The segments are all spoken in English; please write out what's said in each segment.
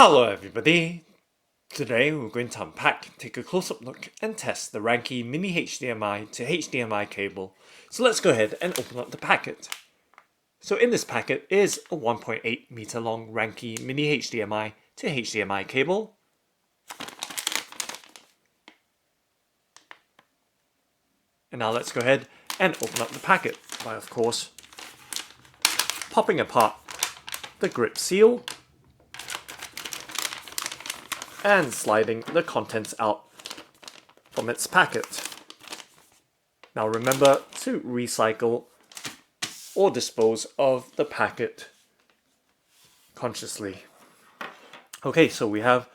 Hello everybody! Today we're going to unpack, take a close-up look and test the Rankie mini HDMI to HDMI cable. So let's go ahead and open up the packet. So in this packet is a 1.8 meter long Rankie mini HDMI to HDMI cable. And now let's go ahead and open up the packet by, of course, popping apart the grip seal and sliding the contents out from its packet. Now remember to recycle or dispose of the packet consciously. Okay, so we have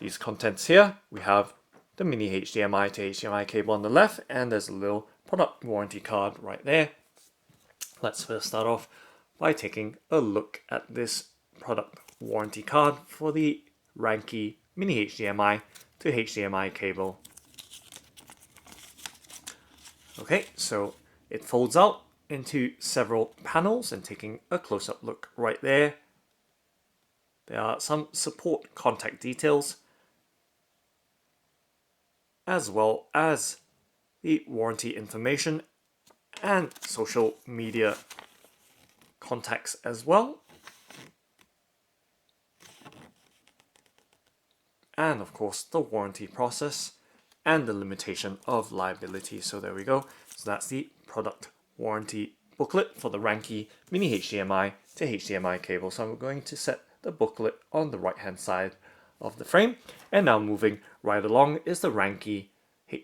these contents here. We have the mini HDMI to HDMI cable on the left, and there's a little product warranty card right there. Let's first start off by taking a look at this product warranty card for the Rankie mini HDMI to HDMI cable. Okay, so it folds out into several panels, and taking a close-up look right there, there are some support contact details as well as the warranty information and social media contacts as well. And of course the warranty process and the limitation of liability. So there we go. So that's the product warranty booklet for the Rankie mini HDMI to HDMI cable. So I'm going to set the booklet on the right hand side of the frame. And now moving right along is the Rankie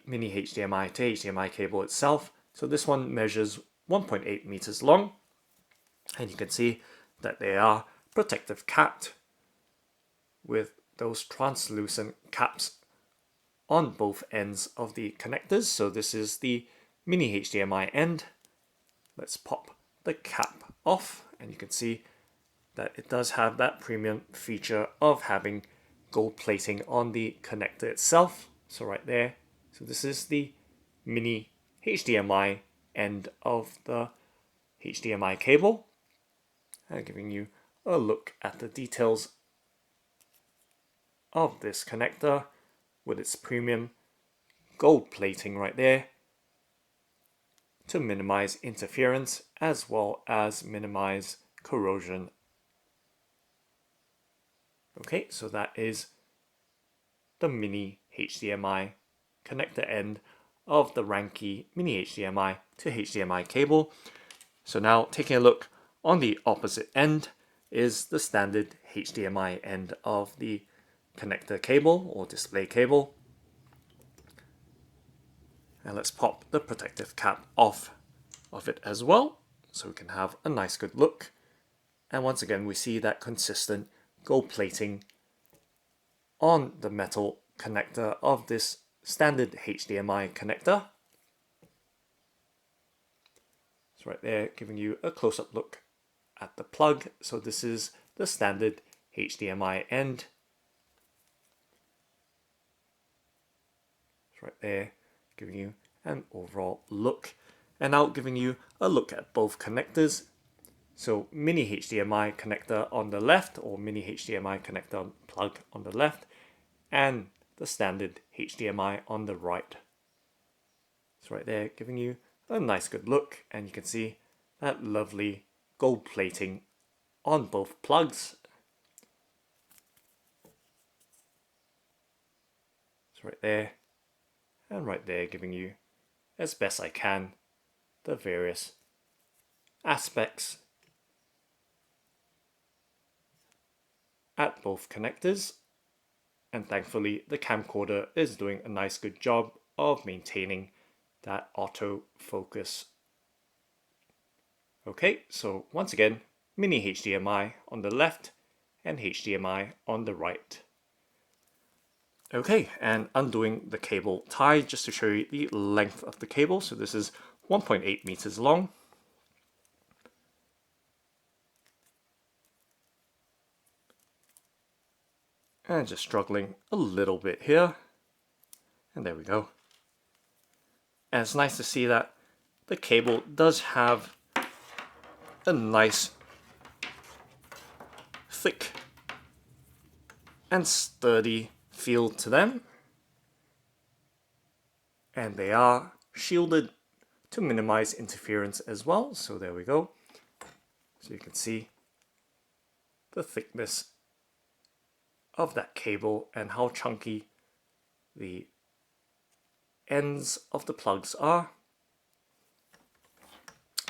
mini HDMI to HDMI cable itself. So this one measures 1.8 meters long, and you can see that they are protective capped with those translucent caps on both ends of the connectors. So this is the mini HDMI end. Let's pop the cap off, and you can see that it does have that premium feature of having gold plating on the connector itself. So right there. So this is the mini HDMI end of the HDMI cable. And giving you a look at the details of this connector with its premium gold plating right there to minimize interference as well as minimize corrosion. Okay, so that is the mini HDMI connector end of the Rankie mini HDMI to HDMI cable. So now taking a look on the opposite end is the standard HDMI end of the connector cable or display cable. And let's pop the protective cap off of it as well, so we can have a nice good look. And once again we see that consistent gold plating on the metal connector of this standard HDMI connector. It's right there, giving you a close-up look at the plug. So this is the standard HDMI end. Right there, giving you an overall look. And now giving you a look at both connectors. So mini HDMI connector on the left, or mini HDMI connector plug on the left, and the standard HDMI on the right. It's right there, giving you a nice good look, and you can see that lovely gold plating on both plugs. It's right there. And right there, giving you, as best I can, the various aspects at both connectors. And thankfully, the camcorder is doing a nice good job of maintaining that auto focus. Okay, so once again, mini HDMI on the left and HDMI on the right. Okay, and undoing the cable tie just to show you the length of the cable. So this is 1.8 meters long. And just struggling a little bit here. And there we go. And it's nice to see that the cable does have a nice thick and sturdy feel to them. And they are shielded to minimize interference as well. So there we go. So you can see the thickness of that cable and how chunky the ends of the plugs are.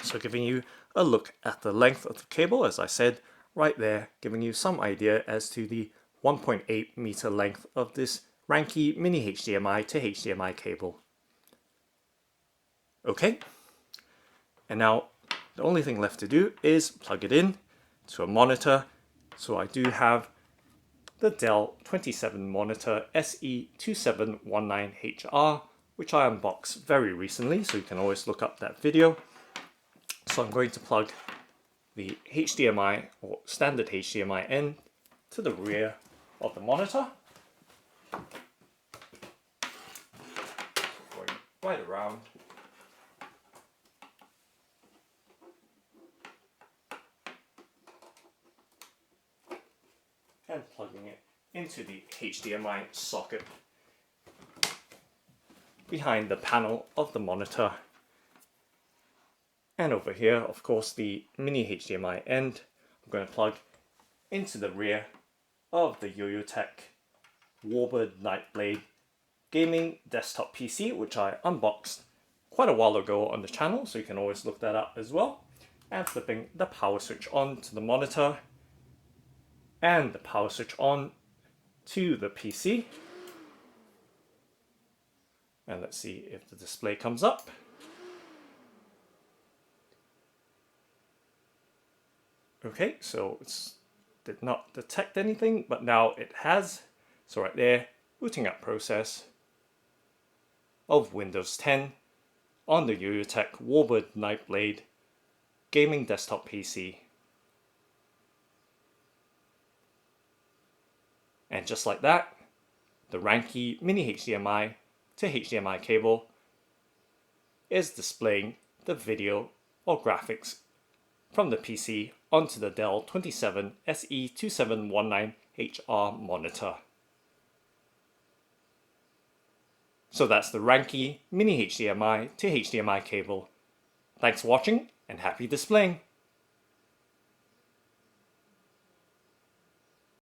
So giving you a look at the length of the cable, as I said, right there, giving you some idea as to the 1.8 meter length of this Rankie mini HDMI to HDMI cable. Okay, and now the only thing left to do is plug it in to a monitor. So I do have the Dell 27 monitor SE2719HR, which I unboxed very recently, so you can always look up that video. So I'm going to plug the HDMI or standard HDMI end to the rear of the monitor. So going right around. And plugging it into the HDMI socket behind the panel of the monitor. And over here, of course, the mini HDMI end I'm going to plug into the rear of the YoYoTech Warbird Nightblade gaming desktop PC, which I unboxed quite a while ago on the channel, so you can always look that up as well. And flipping the power switch on to the monitor and the power switch on to the PC. And let's see if the display comes up. Okay, so it did not detect anything, but now it has. So right there, booting up process of Windows 10 on the YoYoTech Warbird Nightblade gaming desktop PC. And just like that, the Rankie mini HDMI to HDMI cable is displaying the video or graphics from the PC onto the Dell 27 SE2719HR monitor. So that's the Rankie mini HDMI to HDMI cable. Thanks for watching and happy displaying!